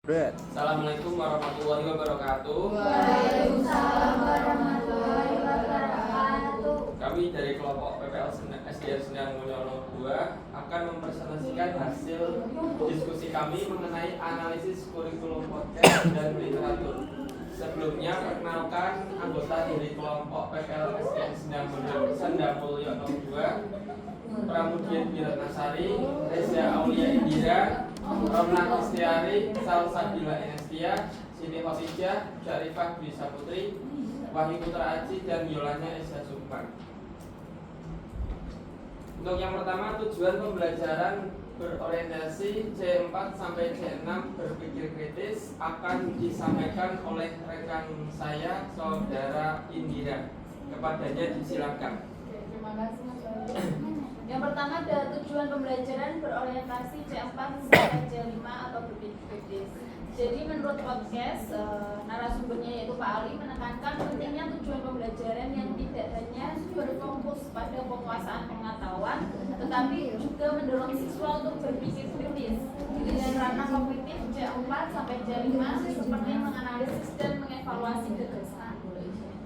Assalamualaikum warahmatullahi wabarakatuh. Waalaikumsalam warahmatullahi wabarakatuh. Kami dari kelompok PPL SDN Sendang Mulyono 2 akan mempresentasikan hasil diskusi kami mengenai analisis kurikulum podcast dan literatur. Sebelumnya perkenalkan anggota dari kelompok PPL SDN Sendang Mulyono 2, Pramudian Wiratnasari, Reza Aulia Indira, Romna Istiari, Salsabila Enestia, Siti Khotijah, Syarifah Dwi Saputri, Wahyu Putra Aji, dan Yolanya Esa Sukman. Untuk yang pertama, tujuan pembelajaran berorientasi C4 sampai C6 berpikir kritis akan disampaikan oleh rekan saya, Saudara Indira. Kepadanya disilakan. Terima kasih Mas Wahyu. Yang pertama ada tujuan pembelajaran berorientasi C4 sampai C5 atau berpikir kritis. Jadi menurut podcast, narasumbernya yaitu Pak Ali menekankan pentingnya tujuan pembelajaran yang tidak hanya berfokus pada penguasaan pengetahuan, tetapi juga mendorong siswa untuk berpikir kritis. Dengan ranah kognitif C4 sampai C5 seperti menganalisis dan mengevaluasi gagasan.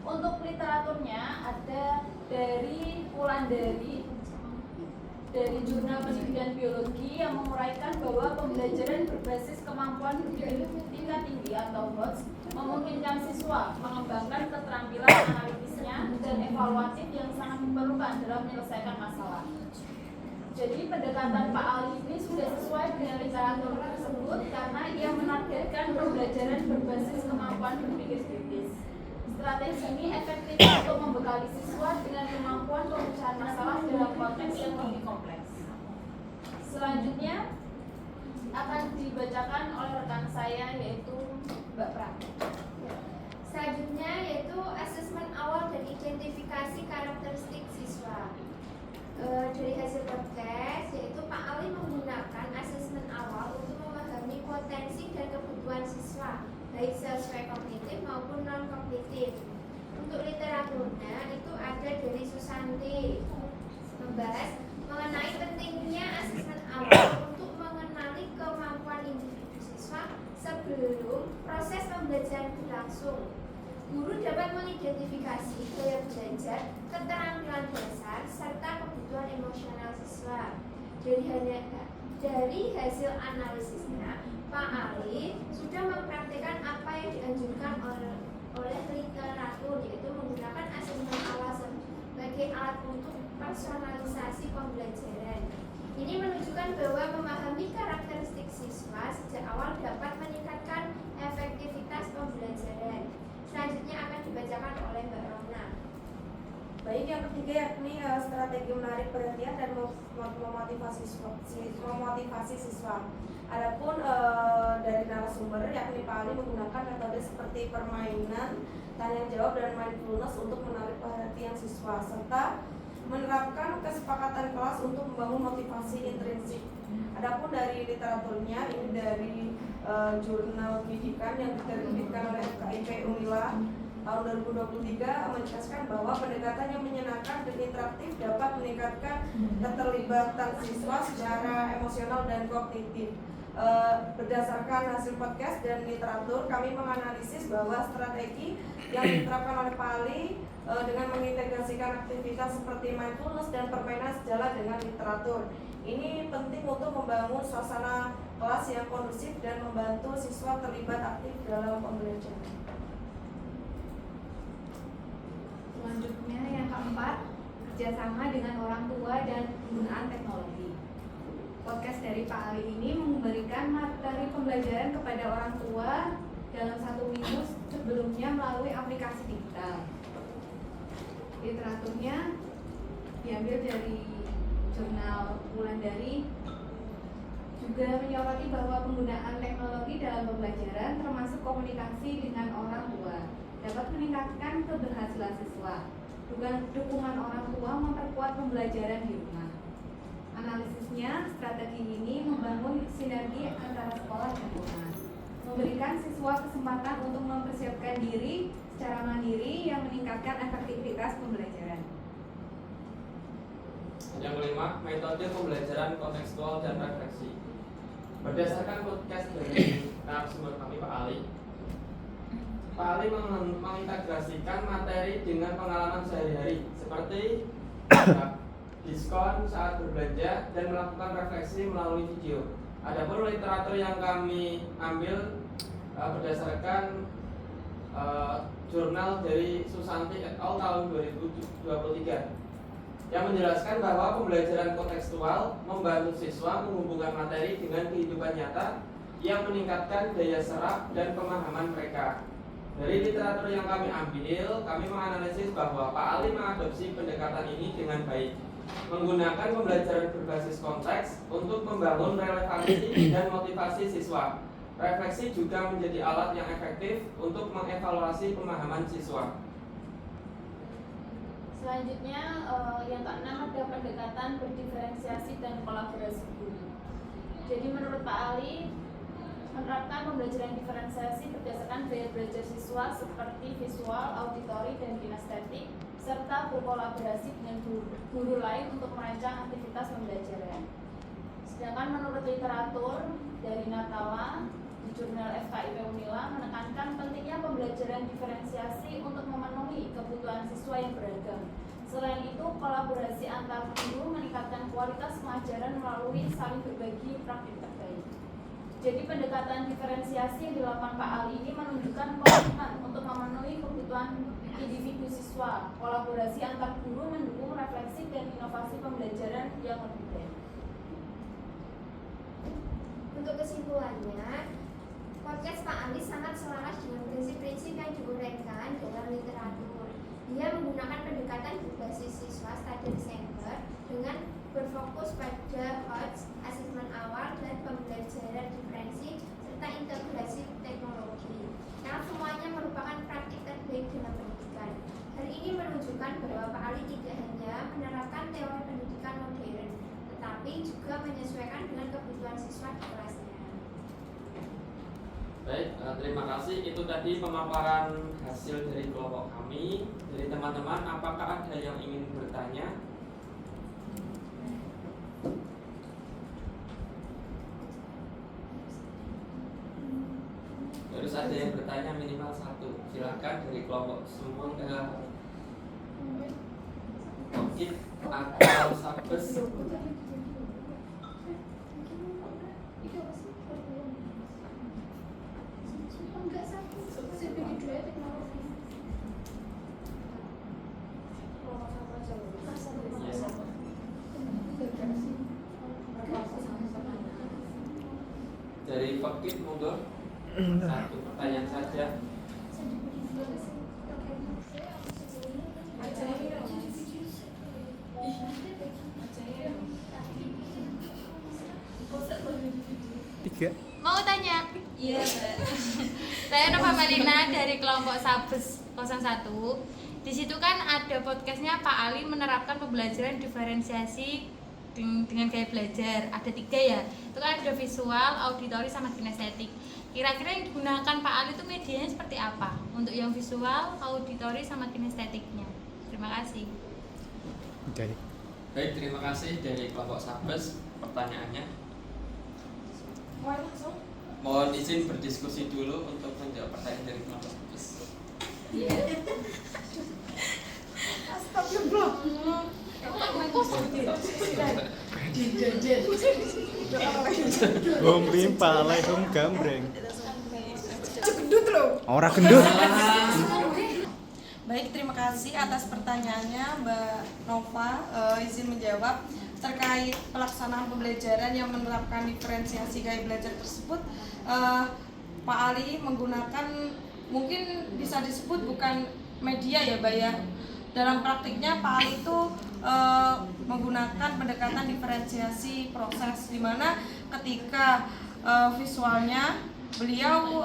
Untuk literaturnya ada dari Wulandari dari Jurnal Pendidikan Biologi yang menguraikan bahwa pembelajaran berbasis kemampuan berpikir tingkat tinggi atau HOTS memungkinkan siswa mengembangkan keterampilan analitisnya dan evaluatif yang sangat diperlukan dalam menyelesaikan masalah. Jadi pendekatan Pak Ali ini sudah sesuai dengan literatur tersebut karena ia menargetkan pembelajaran berbasis kemampuan berpikir kritis. Strategi ini efektif untuk membekali siswa dengan kemampuan pemecahan masalah dalam konteks yang lebih kompleks. Selanjutnya akan dibacakan oleh rekan saya yaitu Mbak Pra. Selanjutnya yaitu asesmen awal dan identifikasi karakteristik siswa. Dari hasil podcast yaitu Pak Ali menggunakan asesmen awal untuk memahami potensi dan kebutuhan siswa, baik sesuai kognitif maupun non kognitif. Untuk literaturnya itu ada dari Susanti membahas mengenai pentingnya asesmen awal untuk mengenali kemampuan individu siswa sebelum proses pembelajaran berlangsung. Guru dapat mengidentifikasi gaya belajar, keterampilan dasar, serta kebutuhan emosional siswa. Dari hasil analisisnya, Pak Ali sudah mempraktikkan apa yang dianjurkan oleh literatur, yaitu menggunakan asesmen awal sebagai alat untuk personalisasi pembelajaran. Ini menunjukkan bahwa memahami karakteristik siswa sejak awal dapat meningkatkan efektivitas pembelajaran. Selanjutnya akan dibacakan oleh Mbak Romna. Baik, yang ketiga yakni strategi menarik perhatian dan memotivasi siswa. Adapun dari narasumber yakni Pak Ali menggunakan metode seperti permainan, tanya jawab dan mindfulness untuk menarik perhatian siswa serta menerapkan kesepakatan kelas untuk membangun motivasi intrinsik. Adapun dari literaturnya ini dari Jurnal Pendidikan yang diterbitkan oleh KIP Unila tahun 2023 menjelaskan bahwa pendekatan yang menyenangkan dan interaktif dapat meningkatkan keterlibatan siswa secara emosional dan kognitif. Berdasarkan hasil podcast dan literatur, kami menganalisis bahwa strategi yang diterapkan oleh Pak Ali dengan mengintegrasikan aktivitas seperti mindfulness dan permainan sejalan dengan literatur. Ini penting untuk membangun suasana kelas yang kondusif dan membantu siswa terlibat aktif dalam pembelajaran. Selanjutnya yang keempat, kerjasama dengan orang tua dan penggunaan teknologi. Podcast dari Pak Ali ini memberikan materi pembelajaran kepada orang tua dalam 1 minggu sebelumnya melalui aplikasi digital. Literaturnya diambil dari Jurnal Wulandari, juga menyoroti bahwa penggunaan teknologi dalam pembelajaran termasuk komunikasi dengan orang tua dapat meningkatkan keberhasilan siswa. Dukungan orang tua memperkuat pembelajaran di rumah. Analisisnya, strategi ini membangun sinergi antara sekolah dan rumah, memberikan siswa kesempatan untuk mempersiapkan diri secara mandiri yang meningkatkan efektivitas pembelajaran. Yang kelima, metode pembelajaran kontekstual dan refleksi. Berdasarkan podcast dari narasumber kami Pak Ali. Pak Ali mengintegrasikan materi dengan pengalaman sehari-hari seperti diskon saat berbelanja dan melakukan refleksi melalui video. Adapun literatur yang kami ambil berdasarkan jurnal dari Susanti et al. Tahun 2023 yang menjelaskan bahwa pembelajaran kontekstual membantu siswa menghubungkan materi dengan kehidupan nyata yang meningkatkan daya serap dan pemahaman mereka. Dari literatur yang kami ambil, kami menganalisis bahwa Pak Ali mengadopsi pendekatan ini dengan baik, menggunakan pembelajaran berbasis konteks untuk membangun relevansi dan motivasi siswa. Refleksi juga menjadi alat yang efektif untuk mengevaluasi pemahaman siswa. Selanjutnya yang keenam ada pendekatan berdiferensiasi dan kolaborasi guru. Jadi menurut Pak Ali menerapkan pembelajaran diferensiasi berdasarkan gaya belajar siswa seperti visual, auditori, dan kinestetik serta berkolaborasi dengan guru lain untuk merancang aktivitas pembelajaran. Sedangkan menurut literatur dari Natala di jurnal FKIP Unila menekankan pentingnya pembelajaran diferensiasi untuk memenuhi kebutuhan siswa yang beragam. Selain itu, kolaborasi antar guru meningkatkan kualitas pengajaran melalui saling berbagi praktik terbaik. Jadi pendekatan diferensiasi yang dilakukan Pak Ali ini menunjukkan komitmen untuk memenuhi kebutuhan individu siswa. Kolaborasi antar guru mendukung refleksi dan inovasi pembelajaran yang lebih baik. Untuk kesimpulannya, podcast Pak Ali sangat selaras dengan prinsip-prinsip yang diuraikan dalam literatur. Dia menggunakan pendekatan berbasis siswa study center dengan berfokus pada HOTS, asesmen awal, dan pembelajaran diferensi serta integrasi teknologi. Yang semuanya merupakan praktik terbaik dalam pendidikan. Hal ini menunjukkan bahwa Pak Ali tidak hanya menerapkan teori pendidikan modern, tetapi juga menyesuaikan dengan kebutuhan siswa di kelasnya. Baik, terima kasih. Itu tadi pemaparan hasil dari kelompok kami. Dari teman-teman, apakah ada yang ingin bertanya? Harus ada yang bertanya minimal satu. Silakan dari kelompok semua. Oke, atau Sabes. Dari Fakir monggo. Satu pertanyaan saja. Tiga. Mau tanya? Iya. Saya Nova Malina dari kelompok Sabes 01. Di situ kan ada podcastnya Pak Ali menerapkan pembelajaran diferensiasi dengan gaya belajar. Ada 3 ya. Itu kan ada visual, auditori, sama kinestetik. Kira-kira yang digunakan Pak Ali itu medianya seperti apa? Untuk yang visual, auditori, sama kinestetiknya. Terima kasih. Okay. Baik, terima kasih dari kelompok Sabes. Pertanyaannya. Mohon izin berdiskusi dulu untuk menjawab pertanyaan dari kelompok Sabes. Astagfirullah. Om limpa langsung gambreng. Gendut loh. Orang gendut. Baik, terima kasih atas pertanyaannya Mbak Nova. Izin menjawab terkait pelaksanaan pembelajaran yang menerapkan diferensiasi gaya belajar tersebut. Pak Ali menggunakan, mungkin bisa disebut bukan media ya Mbak ya. Dalam praktiknya Pak Ali itu menggunakan pendekatan diferensiasi proses, di mana ketika visualnya beliau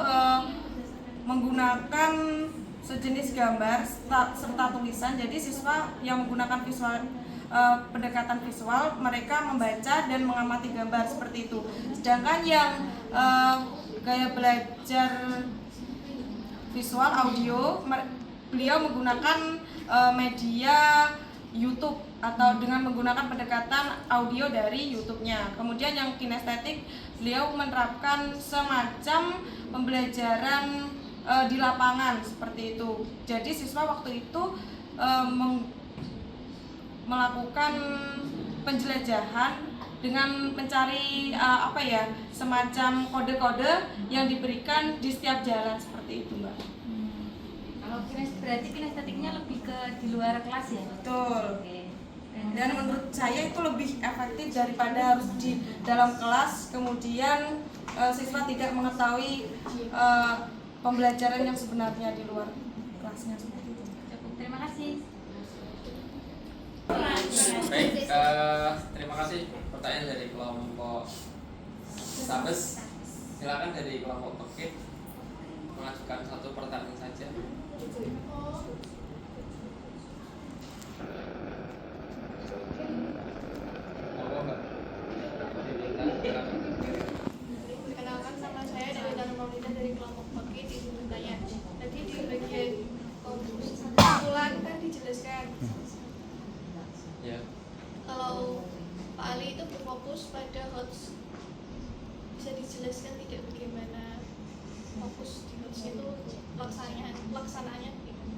menggunakan sejenis gambar serta tulisan. Jadi siswa yang menggunakan visual pendekatan visual, mereka membaca dan mengamati gambar seperti itu. Sedangkan yang gaya belajar visual audio, beliau menggunakan media YouTube atau dengan menggunakan pendekatan audio dari YouTube-nya. Kemudian yang kinestetik, beliau menerapkan semacam pembelajaran di lapangan seperti itu. Jadi siswa waktu itu melakukan penjelajahan dengan mencari semacam kode-kode yang diberikan di setiap jalan seperti itu, Mbak. Kalau berarti kinestetiknya lebih ke di luar kelas ya? Betul. Oke. Dan menurut saya itu lebih efektif daripada harus di dalam kelas, kemudian siswa tidak mengetahui pembelajaran yang sebenarnya di luar kelasnya seperti itu. Cukup, terima kasih. Baik, terima kasih pertanyaan dari kelompok Sabes. Silakan dari kelompok Tokit mengajukan satu pertanyaan saja. Perkenalkan, nama saya Dewi Maulida dari kelompok Pokit. Izin bertanya. Tadi di bagian kumpulan kan dijelaskan Ya. kalau Pak Ali itu berfokus pada HOTS. Bisa dijelaskan tidak bagaimana fokus di HOTS itu pelaksanaannya bagaimana?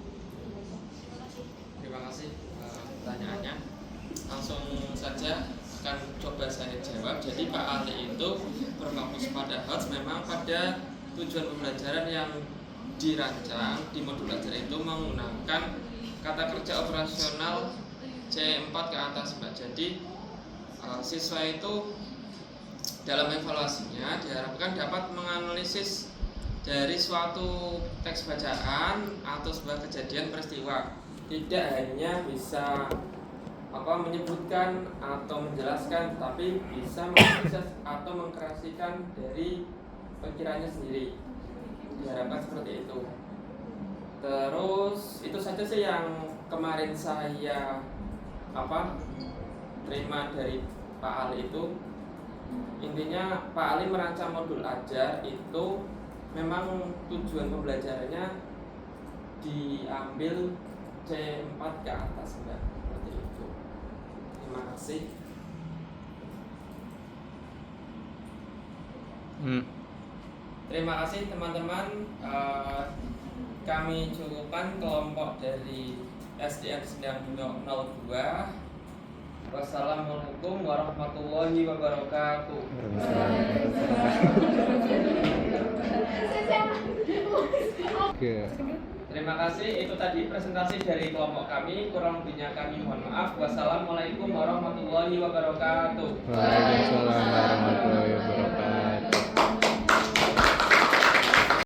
Terima kasih. Terima kasih pertanyaannya. Langsung saja akan coba saya jawab. Jadi Pak Ali itu berfokus pada HOTS memang pada tujuan pembelajaran yang dirancang di modul belajar itu menggunakan kata kerja operasional C4 ke atas, Mbak. Jadi siswa itu dalam evaluasinya diharapkan dapat menganalisis dari suatu teks bacaan atau sebuah kejadian peristiwa, tidak hanya bisa menyebutkan atau menjelaskan, tapi bisa menganalisis atau mengkreasikan dari pikirannya sendiri. Diharapkan seperti itu. Terus itu saja sih yang kemarin saya terima dari Pak Ali itu. Intinya Pak Ali merancang modul ajar itu memang tujuan pembelajarannya diambil C4 ke atas, Mbak. Seperti itu. Terima kasih. Terima kasih teman-teman. Kami cukupkan kelompok dari SDN 902. Wassalamualaikum warahmatullahi wabarakatuh. Terima kasih. Itu tadi presentasi dari kelompok kami. Kurang lebihnya kami mohon maaf. Wassalamualaikum warahmatullahi wabarakatuh. Waalaikumsalam warahmatullahi wabarakatuh.